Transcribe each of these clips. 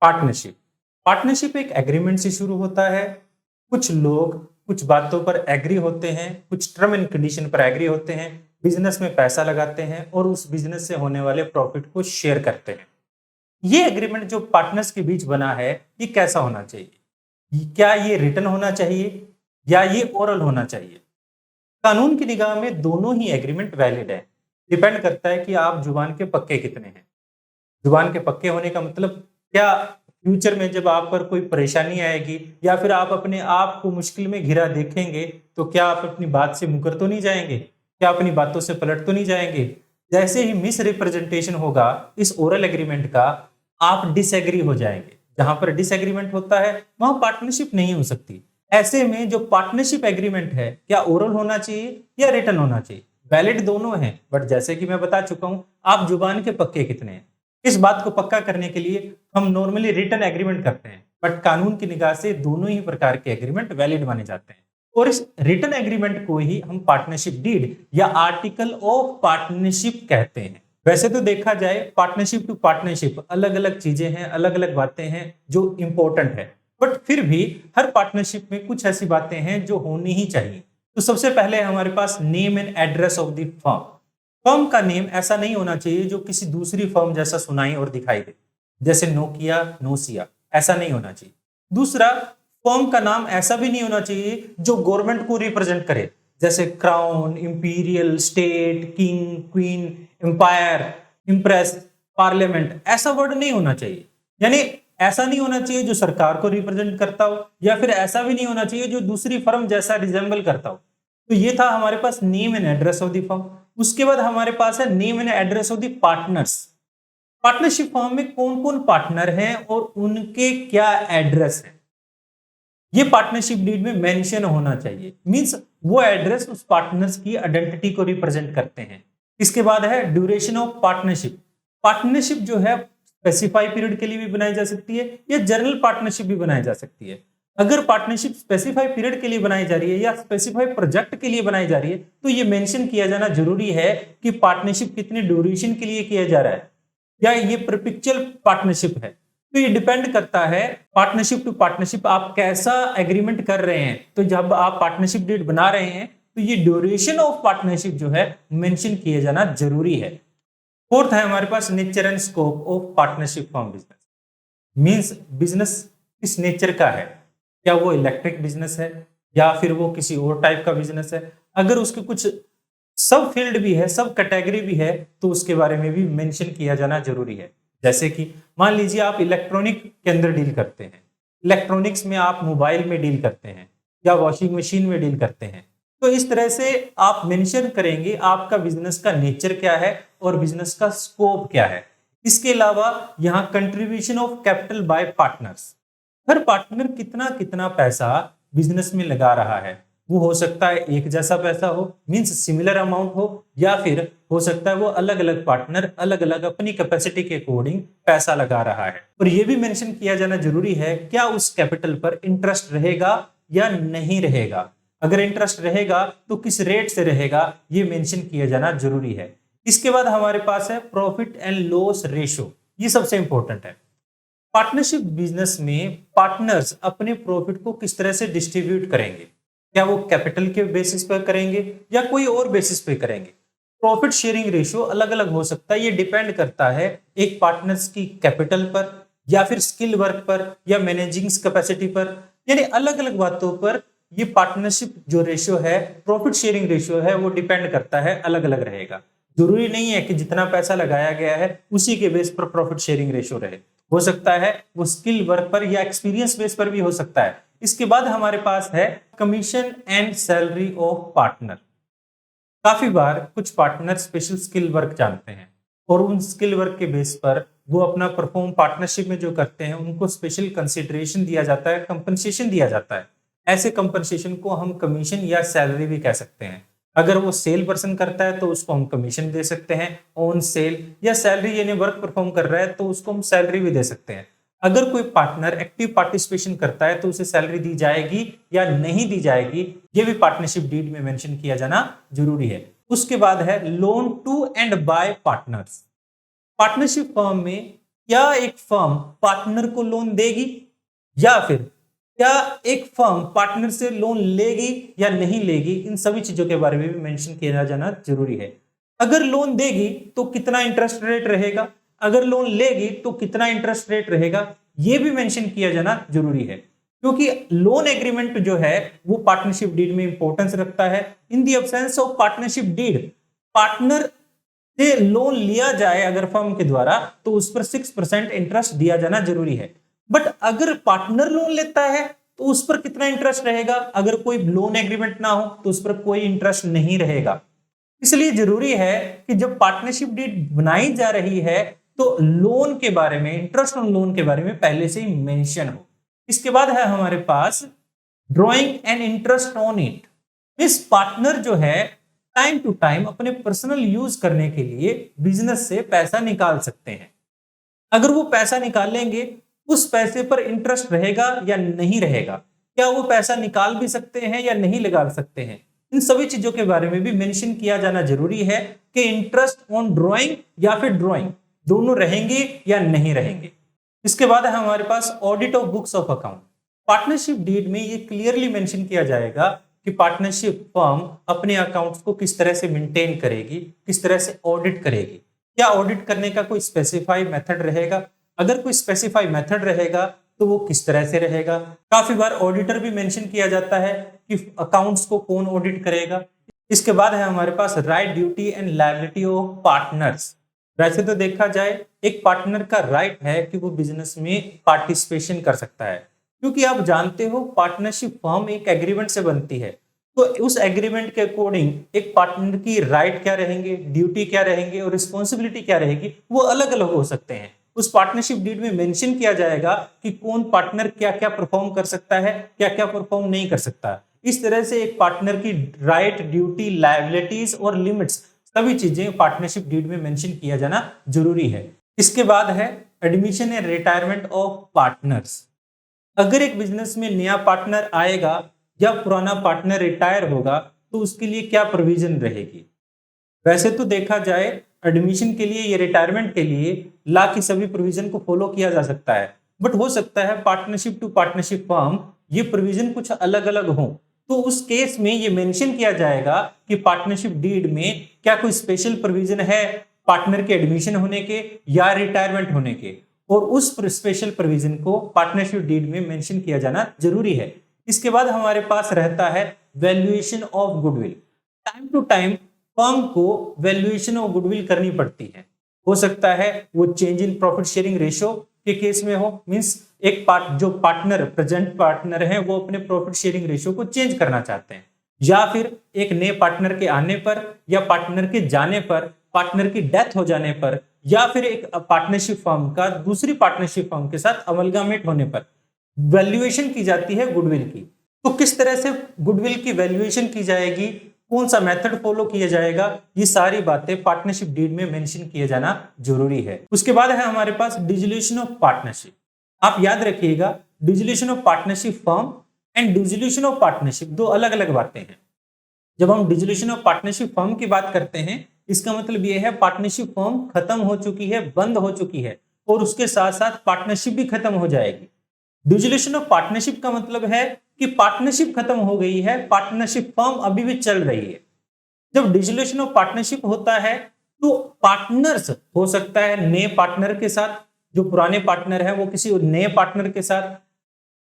Partnership partnership एक agreement से शुरू होता है। कुछ लोग कुछ बातों पर एग्री होते हैं, कुछ टर्म एंड कंडीशन पर एग्री होते हैं, बिजनेस में पैसा लगाते हैं और उस बिजनेस से होने वाले प्रॉफिट को शेयर करते हैं। ये एग्रीमेंट जो पार्टनर्स के बीच बना है, ये कैसा होना चाहिए? क्या ये रिटन होना चाहिए या ये ओरल होना चाहिए? कानून की निगाह में दोनों ही एग्रीमेंट वैलिड है। डिपेंड करता है कि आप जुबान के पक्के कितने हैं। जुबान के पक्के होने का मतलब क्या? फ्यूचर में जब आप पर कोई परेशानी आएगी या फिर आप अपने आप को मुश्किल में घिरा देखेंगे, तो क्या आप अपनी बात से मुकर तो नहीं जाएंगे? क्या अपनी बातों से पलट तो नहीं जाएंगे? जैसे ही मिस रिप्रेजेंटेशन होगा इस ओरल एग्रीमेंट का, आप डिसएग्री हो जाएंगे। जहां पर डिसएग्रीमेंट होता है वहां पार्टनरशिप नहीं हो सकती। ऐसे में जो पार्टनरशिप एग्रीमेंट है, क्या ओरल होना चाहिए या रिटन होना चाहिए? वैलिड दोनों हैं, बट जैसे कि मैं बता चुका हूं, आप जुबान के पक्के कितने हैं। इस बात को पक्का करने के लिए हम नॉर्मली रिटन एग्रीमेंट करते हैं, बट कानून की निगाह से दोनों ही प्रकार के एग्रीमेंट वैलिड माने जाते हैं और इस रिटन एग्रीमेंट को ही हम पार्टनरशिप डीड या आर्टिकल ऑफ पार्टनरशिप कहते हैं। वैसे तो देखा जाए पार्टनरशिप टू पार्टनरशिप अलग अलग चीजें हैं, अलग अलग बातें हैं जो इंपॉर्टेंट है, बट फिर भी हर पार्टनरशिप में कुछ ऐसी बातें हैं जो होनी ही चाहिए। तो सबसे पहले हमारे पास name and address of the firm. Firm का नेम ऐसा नहीं होना चाहिए जो किसी दूसरी फर्म जैसा सुनाई और दिखाई दे, जैसे नोकिया, नोसिया, ऐसा नहीं होना चाहिए। दूसरा, फर्म का नाम ऐसा भी नहीं होना चाहिए जो गवर्नमेंट को रिप्रेजेंट करे, जैसे crown, imperial, state, king, queen, empire, empress, parliament, ऐसा वर्ड नहीं होना चाहिए। यानी ऐसा नहीं होना चाहिए जो सरकार को रिप्रेजेंट करता हो, या फिर ऐसा भी नहीं होना चाहिए जो दूसरी फर्म जैसा रिजेंबल करता हो। तो ये था हमारे पास name and address of the firm. उसके बाद हमारे पास है name and address of the partners. Partnership firm में कौन कौन पार्टनर हैं और उनके क्या एड्रेस है, ये पार्टनरशिप डीड में मेंशन होना चाहिए। मींस वो एड्रेस उस पार्टनर्स की आइडेंटिटी को रिप्रेजेंट करते हैं। इसके बाद है ड्यूरेशन ऑफ पार्टनरशिप। पार्टनरशिप जो है स्पेसिफाई पीरियड के लिए भी बनाई जा सकती है या जनरल पार्टनरशिप भी बनाई जा सकती है। अगर पार्टनरशिप स्पेसिफाई पीरियड के लिए बनाई जा रही है या स्पेसिफाई प्रोजेक्ट के लिए बनाई जा रही है, तो ये मेंशन किया जाना जरूरी है कि पार्टनरशिप कितने ड्यूरेशन के लिए किया जा रहा है या ये परपेचुअल पार्टनरशिप है। तो ये डिपेंड करता है पार्टनरशिप टू पार्टनरशिप आप कैसा एग्रीमेंट कर रहे हैं। तो जब आप पार्टनरशिप डेट बना रहे हैं तो ये ड्यूरेशन ऑफ पार्टनरशिप जो है मेंशन किए जाना जरूरी है। फोर्थ है हमारे पास nature and scope of partnership form business. Means business किस नेचर का है, क्या वो इलेक्ट्रिक बिजनेस है या फिर वो किसी और टाइप का बिजनेस है। अगर उसके कुछ सब फील्ड भी है, सब कैटेगरी भी है, तो उसके बारे में भी मेंशन किया जाना जरूरी है। जैसे कि मान लीजिए आप इलेक्ट्रॉनिक के अंदर डील करते हैं, इलेक्ट्रॉनिक्स में आप मोबाइल में डील करते हैं या वॉशिंग मशीन में डील करते हैं, तो इस तरह से आप मेंशन करेंगे आपका बिजनेस का नेचर क्या है और बिजनेस का स्कोप क्या है। इसके अलावा यहाँ contribution of capital by partners, her partner कितना कितना पैसा बिजनेस में लगा रहा है। वो हो सकता है एक जैसा पैसा हो, मींस सिमिलर अमाउंट हो, या फिर हो सकता है वो अलग अलग पार्टनर अलग अलग अपनी कैपेसिटी के अकॉर्डिंग पैसा लगा रहा है। और ये भी मेंशन किया जाना जरूरी है क्या उस कैपिटल पर इंटरेस्ट रहेगा या नहीं रहेगा। अगर इंटरेस्ट रहेगा तो किस रेट से रहेगा, ये मेंशन किया जाना जरूरी है। इसके बाद हमारे पास है प्रॉफिट एंड लॉस रेशो। ये सबसे इंपॉर्टेंट है। पार्टनरशिप बिजनेस में पार्टनर्स अपने प्रॉफिट को किस तरह से डिस्ट्रीब्यूट करेंगे, क्या वो कैपिटल के बेसिस पर करेंगे या कोई और बेसिस पे करेंगे। प्रॉफिट शेयरिंग रेशियो अलग अलग हो सकता है। ये डिपेंड करता है एक पार्टनर्स की कैपिटल पर या फिर स्किल वर्क पर या मैनेजिंग कैपेसिटी पर, यानी अलग अलग बातों पर ये पार्टनरशिप जो रेशियो है, प्रॉफिट शेयरिंग रेशियो है, वो डिपेंड करता है, अलग अलग रहेगा। जरूरी नहीं है कि जितना पैसा लगाया गया है उसी के बेस पर प्रॉफिट शेयरिंग रेशियो रहे। हो सकता है वो स्किल वर्क पर या एक्सपीरियंस बेस पर भी हो सकता है। इसके बाद हमारे पास है commission and salary of partner. काफी बार कुछ पार्टनर स्पेशल स्किल वर्क जानते हैं और उन स्किल वर्क के बेस पर वो अपना परफॉर्म पार्टनरशिप में जो करते हैं उनको स्पेशल कंसिडरेशन दिया जाता है, कंपनसेशन दिया जाता है। ऐसे कंपनसेशन को हम कमीशन या सैलरी भी कह सकते हैं। अगर वो सेल पर्सन करता है तो उसको हम कमीशन दे सकते हैं ऑन सेल, या सैलरी यानी वर्क परफॉर्म कर रहा है तो उसको हम सैलरी भी दे सकते हैं। अगर कोई पार्टनर एक्टिव पार्टिसिपेशन करता है तो उसे सैलरी दी जाएगी या नहीं दी जाएगी, ये भी पार्टनरशिप डीड में मेंशन किया जाना जरूरी है। उसके बाद है loan to and by partners. Partnership firm में क्या एक फर्म पार्टनर को लोन देगी, या फिर क्या एक फर्म पार्टनर से लोन लेगी या नहीं लेगी, इन सभी चीजों के बारे में भी मेंशन किया जाना जरूरी है। अगर लोन देगी तो कितना इंटरेस्ट रेट रहेगा, अगर लोन लेगी तो कितना इंटरेस्ट रेट रहेगा, यह भी मेंशन किया जाना जरूरी है। क्योंकि लोन एग्रीमेंट जो है वो पार्टनरशिप डीड में इंपॉर्टेंस रखता है। In the absence of partnership deed, partner से लोन लिया जाए अगर फर्म के द्वारा तो उस पर 6% इंटरेस्ट दिया जाना जरूरी है। बट अगर पार्टनर लोन लेता है तो उस पर कितना इंटरेस्ट रहेगा, अगर कोई लोन एग्रीमेंट ना हो तो उस पर कोई इंटरेस्ट नहीं रहेगा। इसलिए जरूरी है कि जब पार्टनरशिप डीड बनाई जा रही है तो लोन के बारे में, इंटरेस्ट ऑन लोन के बारे में पहले से ही मेंशन हो। इसके बाद है हमारे पास drawing and interest on it. इस पार्टनर जो है टाइम टू टाइम अपने पर्सनल यूज करने के लिए बिजनेस से पैसा निकाल सकते हैं। अगर वो पैसा निकालेंगे उस पैसे पर इंटरेस्ट रहेगा या नहीं रहेगा, क्या वो पैसा निकाल भी सकते हैं या नहीं निकाल सकते हैं, इन सभी चीजों के बारे में भी मेंशन किया जाना जरूरी है कि इंटरेस्ट ऑन ड्रॉइंग या फिर ड्रॉइंग दोनों रहेंगे या नहीं रहेंगे। इसके बाद है हमारे पास audit of books of account. Partnership deed में ये क्लियरली मेंशन किया जाएगा कि पार्टनरशिप फर्म अपने अकाउंट्स को किस तरह से मेंटेन करेगी, किस तरह से ऑडिट करेगी। क्या ऑडिट करने का कोई स्पेसिफाई मेथड रहेगा, अगर कोई स्पेसिफाई मेथड रहेगा तो वो किस तरह से रहेगा। काफी बार ऑडिटर भी मेंशन किया जाता है कि अकाउंट्स को कौन ऑडिट करेगा। इसके बाद है हमारे पास right, duty and liability of partners. वैसे तो देखा जाए एक पार्टनर का राइट है कि वो बिजनेस में पार्टिसिपेशन कर सकता है, क्योंकि आप जानते हो पार्टनरशिप फर्म एक एग्रीमेंट से बनती है, तो उस एग्रीमेंट के अकॉर्डिंग एक पार्टनर की राइट क्या रहेंगे, ड्यूटी क्या रहेंगे और रिस्पॉन्सिबिलिटी क्या रहेगी, वो अलग अलग हो सकते हैं। उस पार्टनरशिप डीड में मेंशन किया जाएगा कि कौन पार्टनर क्या क्या परफॉर्म कर सकता है, क्या क्या परफॉर्म नहीं कर सकता। इस तरह से एक पार्टनर की राइट, ड्यूटी, लायबिलिटीज और लिमिट्स सभी चीजें पार्टनरशिप डीड में मेंशन किया जाना जरूरी है। इसके बाद है admission and retirement of partners. अगर एक बिजनेस में नया पार्टनर आएगा या पुराना पार्टनर रिटायर होगा तो उसके लिए क्या प्रोविजन रहेगी। वैसे तो देखा जाए एडमिशन के लिए या रिटायरमेंट के लिए लॉ की सभी प्रोविजन को फॉलो किया जा सकता है, बट हो सकता है पार्टनरशिप टू पार्टनरशिप फर्म ये प्रोविजन कुछ अलग अलग हो, तो उस केस में ये मेंशन किया जाएगा कि पार्टनरशिप डीड में क्या कोई स्पेशल प्रोविजन है पार्टनर के एडमिशन होने के या रिटायरमेंट होने के, और उस स्पेशल प्रोविजन को पार्टनरशिप डीड में मेंशन किया जाना जरूरी है। इसके बाद हमारे पास रहता है valuation of goodwill. Time to time firm को वैल्यूएशन ऑफ गुडविल करनी पड़ती है। हो सकता है वो change in profit sharing ratio के केस में हो, मींस एक जो पार्टनर प्रेजेंट पार्टनर है वो अपने प्रॉफिट शेयरिंग रेशियो को चेंज करना चाहते हैं, या फिर एक नए पार्टनर के आने पर या पार्टनर के जाने पर, पार्टनर की डेथ हो जाने पर, या फिर एक पार्टनरशिप फर्म का दूसरी पार्टनरशिप फर्म के साथ अमलगामेट होने पर वैल्यूएशन की जाती है गुडविल की। तो किस तरह से गुडविल की वैल्यूएशन की जाएगी, कौन सा मेथड फॉलो किया जाएगा, ये सारी बातें पार्टनरशिप डीड में मेंशन किया जाना जरूरी है। उसके बाद है हमारे पास डिसोल्यूशन ऑफ पार्टनरशिप। आप याद रखिएगा dissolution of partnership firm and dissolution of partnership दो अलग अलग बातें हैं। जब हम डिसोल्यूशन ऑफ पार्टनरशिप फर्म की बात करते हैं इसका मतलब यह है पार्टनरशिप फर्म खत्म हो चुकी है, बंद हो चुकी है, और उसके साथ साथ पार्टनरशिप भी खत्म हो जाएगी। डिसोल्यूशन ऑफ पार्टनरशिप का मतलब है कि पार्टनरशिप खत्म हो गई है, पार्टनरशिप फर्म अभी भी चल रही है। जब डिसोल्यूशन ऑफ पार्टनरशिप होता है तो पार्टनर्स हो सकता है नए पार्टनर के साथ, जो पुराने पार्टनर है वो किसी नए पार्टनर के साथ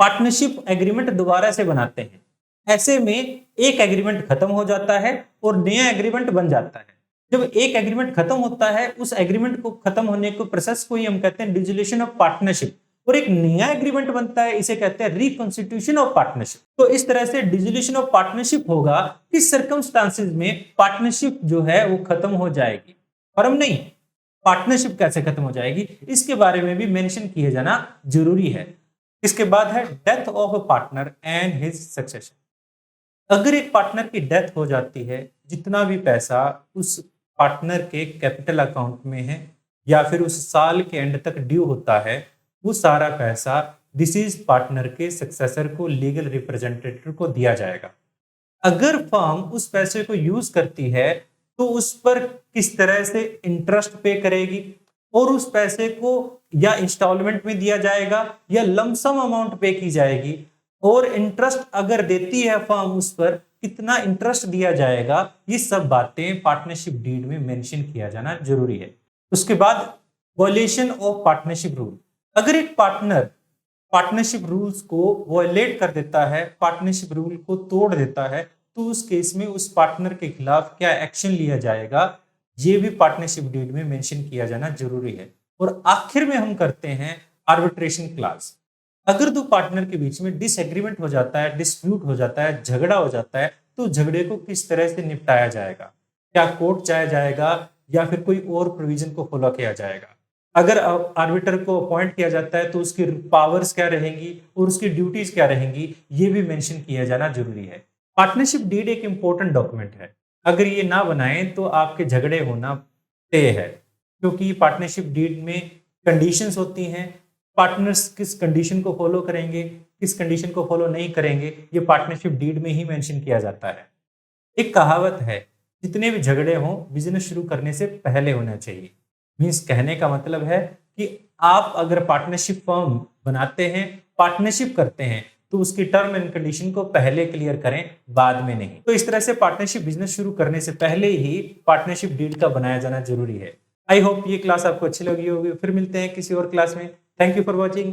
पार्टनरशिप एग्रीमेंट दोबारा से बनाते हैं। ऐसे में एक एग्रीमेंट खत्म हो जाता है और नया एग्रीमेंट बन जाता है। जब एक एग्रीमेंट खत्म होता है उस एग्रीमेंट को खत्म होने को प्रोसेस को ही हम कहते हैं डिसोल्यूशन ऑफ पार्टनरशिप, और एक नया एग्रीमेंट बनता है, इसे कहते हैं रिकॉन्स्टिट्यूशन ऑफ पार्टनरशिप। तो इस तरह से डिसोल्यूशन ऑफ पार्टनरशिप होगा किस सर्कमस्टांसेस में पार्टनरशिप जो है वो खत्म हो जाएगी, फर्म नहीं, पार्टनरशिप कैसे खत्म हो जाएगी इसके बारे में भी मेंशन किए जाना जरूरी है। इसके बाद है death of a partner and his succession. अगर एक पार्टनर की डेथ हो जाती है, जितना भी पैसा उस पार्टनर के कैपिटल अकाउंट में है या फिर उस साल के एंड तक ड्यू होता है, वो सारा पैसा डिसीज पार्टनर के सक्सेसर को, लीगल रिप्रेजेंटेटिव को दिया जाएगा। अगर फर्म उस पैसे को यूज करती है तो उस पर किस तरह से इंटरेस्ट पे करेगी और उस पैसे को या इंस्टॉलमेंट में दिया जाएगा या लमसम अमाउंट पे की जाएगी, और इंटरेस्ट अगर देती है फर्म उस पर कितना इंटरेस्ट दिया जाएगा, ये सब बातें पार्टनरशिप डीड में मेंशन किया जाना जरूरी है। उसके बाद वॉयलेशन ऑफ पार्टनरशिप रूल। अगर एक पार्टनर पार्टनरशिप रूल्स को वॉयलेट कर देता है, पार्टनरशिप रूल को तोड़ देता है, तो उस केस में उस पार्टनर के खिलाफ क्या एक्शन लिया जाएगा, ये भी पार्टनरशिप डीड में मेंशन किया जाना जरूरी है। और आखिर में हम करते हैं आर्बिट्रेशन क्लास। अगर दो पार्टनर के बीच में डिसएग्रीमेंट हो जाता है, डिस्प्यूट हो जाता है, झगड़ा हो जाता है, तो झगड़े को किस तरह से निपटाया जाएगा, क्या कोर्ट जाया जाएगा या फिर कोई और प्रोविजन को फॉलो किया जाएगा। अगर आर्बिटर को अपॉइंट किया जाता है तो उसकी पावर्स क्या रहेंगी और उसकी ड्यूटीज क्या रहेंगी, ये भी मेंशन किया जाना जरूरी है। पार्टनरशिप डीड एक इंपॉर्टेंट डॉक्यूमेंट है, अगर ये ना बनाएं तो आपके झगड़े होना तय है, क्योंकि पार्टनरशिप डीड में कंडीशंस होती हैं। पार्टनर्स किस कंडीशन को फॉलो करेंगे, किस कंडीशन को फॉलो नहीं करेंगे, ये पार्टनरशिप डीड में ही मेंशन किया जाता है। एक कहावत है, जितने भी झगड़े हों बिजनेस शुरू करने से पहले होना चाहिए। मीन्स कहने का मतलब है कि आप अगर पार्टनरशिप फर्म बनाते हैं, पार्टनरशिप करते हैं, तो उसकी टर्म एंड कंडीशन को पहले क्लियर करें, बाद में नहीं। तो इस तरह से पार्टनरशिप बिजनेस शुरू करने से पहले ही पार्टनरशिप डीड का बनाया जाना जरूरी है। आई होप ये क्लास आपको अच्छी लगी होगी। फिर मिलते हैं किसी और क्लास में। Thank you for watching.